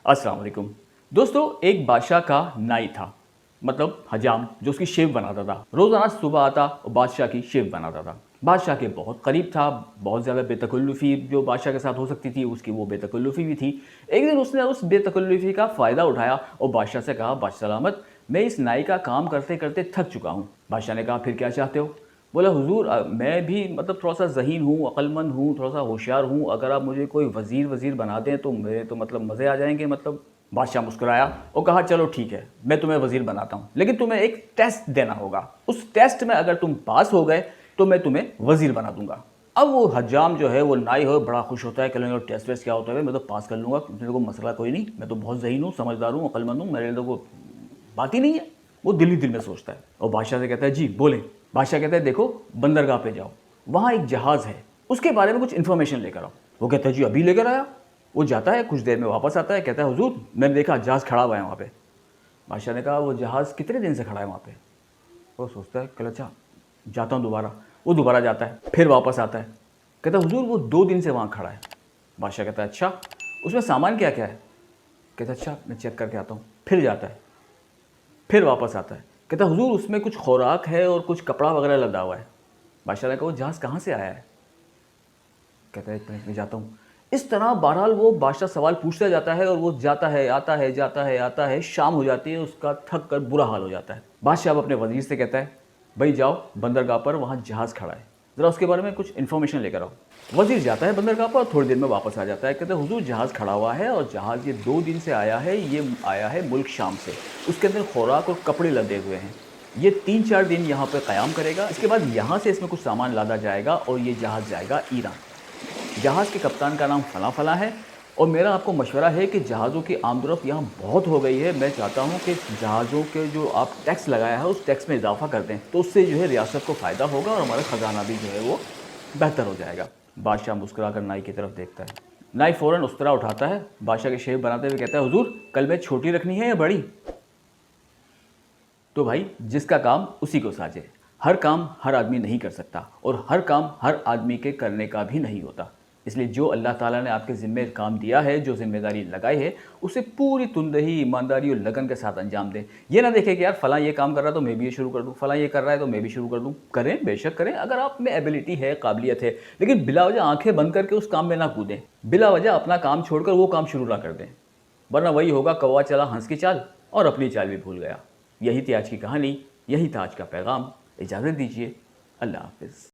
अस्सलाम वालेकुम। दोस्तों, एक बादशाह का नाई था, मतलब हजाम, जो उसकी शेव बनाता था। रोज़ाना सुबह आता और बादशाह की शेव बनाता था। बादशाह के बहुत करीब था, बहुत ज़्यादा बेतकल्लुफ़ी जो बादशाह के साथ हो सकती थी उसकी वो बेतकल्लुफ़ी भी थी। एक दिन उसने उस बेतकल्लुफ़ी का फ़ायदा उठाया और बादशाह से कहा, बादशाह सलामत, मैं इस नाई का काम करते करते थक चुका हूँ। बादशाह ने कहा, फिर क्या चाहते हो? बोला, हुजूर मैं भी मतलब थोड़ा-सा ज़हीन हूँ, अक्लमंद हूँ, थोड़ा-सा होशियार हूँ, अगर आप मुझे कोई वज़ीर बना दें तो मेरे तो मतलब मज़े आ जाएँगे मतलब। बादशाह मुस्कुराया और कहा, चलो ठीक है, मैं तुम्हें वज़ीर बनाता हूँ, लेकिन तुम्हें एक टेस्ट देना होगा। उस टेस्ट में अगर तुम पास हो गए तो मैं तुम्हें वज़ीर बना दूँगा। अब वो हज्जाम जो है, वो नाई हो, बड़ा खुश होता है, कहेंगे टेस्ट वेस्ट क्या होता है, मैं तो पास कर लूँगा, मेरे को मसला कोई नहीं, मैं तो बहुत ज़हीन हूँ, समझदार हूँ, अक्लमंद हूँ, मेरे लिए तो वो बात ही नहीं है। वो दिल ही दिल में सोचता है और बादशाह से कहता है, जी बोलें। बादशाह कहता है, देखो बंदरगाह पे जाओ, वहाँ एक जहाज़ है, उसके बारे में कुछ इन्फॉर्मेशन लेकर आओ। वो कहता है, जी अभी लेकर आया। वो जाता है, कुछ देर में वापस आता है, कहता है, हुजूर मैंने देखा जहाज़ खड़ा हुआ है वहाँ पे। बादशाह ने कहा, वो जहाज़ कितने दिन से खड़ा है वहाँ पे? वो सोचता है, कहता अच्छा जाता हूँ दोबारा। वो दोबारा जाता है, फिर वापस आता है, कहता है, हुजूर वो 2 दिन से वहाँ खड़ा है। बादशाह कहता है, अच्छा उसमें सामान क्या क्या है? कहता है, अच्छा मैं चेक करके आता हूँ। फिर जाता है, फिर वापस आता है, कहता है, हुजूर उसमें कुछ खुराक है और कुछ कपड़ा वगैरह लदा हुआ है। बादशाह ने कहा, वो जहाज़ कहाँ से आया है? कहता है, एक मिनट में जाता हूँ। इस तरह बहरहाल वो बादशाह सवाल पूछता जाता है और वो जाता है, आता है, जाता है, आता है, शाम हो जाती है, उसका थक कर बुरा हाल हो जाता है। बादशाह अब अपने वज़ीर से कहता है, भाई जाओ बंदरगाह पर, वहाँ जहाज़ खड़ा है, ज़रा उसके बारे में कुछ इन्फॉर्मेशन लेकर आओ। वज़ीर जाता है बंदरगाह पर और थोड़ी देर में वापस आ जाता है, कहता है, हुजूर जहाज़ खड़ा हुआ है और जहाज़ ये 2 दिन से आया है, ये आया है मुल्क शाम से, उसके अंदर खुराक और कपड़े लदे हुए हैं, ये 3-4 दिन यहाँ पर क़याम करेगा, इसके बाद यहाँ से इसमें कुछ सामान लादा जाएगा और ये जहाज़ जाएगा ईरान। जहाज़ के कप्तान का नाम फ़लाँ फ़लाँ है और मेरा आपको मशवरा है कि जहाज़ों की आमदोरफ़्त यहाँ बहुत हो गई है। मैं चाहता हूँ कि जहाज़ों के जो आप टैक्स लगाया है उस टैक्स में इजाफ़ा कर दें, तो उससे जो है रियासत को फ़ायदा होगा और हमारा ख़जाना भी जो है वो बेहतर हो जाएगा। बादशाह मुस्कुरा कर नाई की तरफ देखता है। नाई फ़ौरन उस्तरा उठाता है, बादशाह की शेव बनाते हुए कहता है, हुजूर कल में छोटी रखनी है या बड़ी? तो भाई जिसका काम उसी को साझे। हर काम हर आदमी नहीं कर सकता और हर काम हर आदमी के करने का भी नहीं होता। इसलिए जो अल्लाह ताला ने आपके ज़िम्मे काम दिया है, जो ज़िम्मेदारी लगाई है, उसे पूरी तुंदही, ईमानदारी और लगन के साथ अंजाम दें। ये ना देखें कि यार फ़लाँ ये काम कर रहा है तो मैं भी ये शुरू कर दूँ, फ़लाँ ये कर रहा है तो मैं भी शुरू कर दूँ। करें, बेशक करें, अगर आप में एबिलिटी है, काबिलियत है, लेकिन बिला वजह आँखें बंद करके उस काम में ना कूदें। बिला वजह अपना काम छोड़कर वो काम शुरू ना कर दें, वरना वही होगा, कौवा चला हंस की चाल और अपनी चाल भी भूल गया। यही थी आज की कहानी, यही था आज का पैगाम। इजाज़त दीजिए, अल्लाह हाफ़िज़।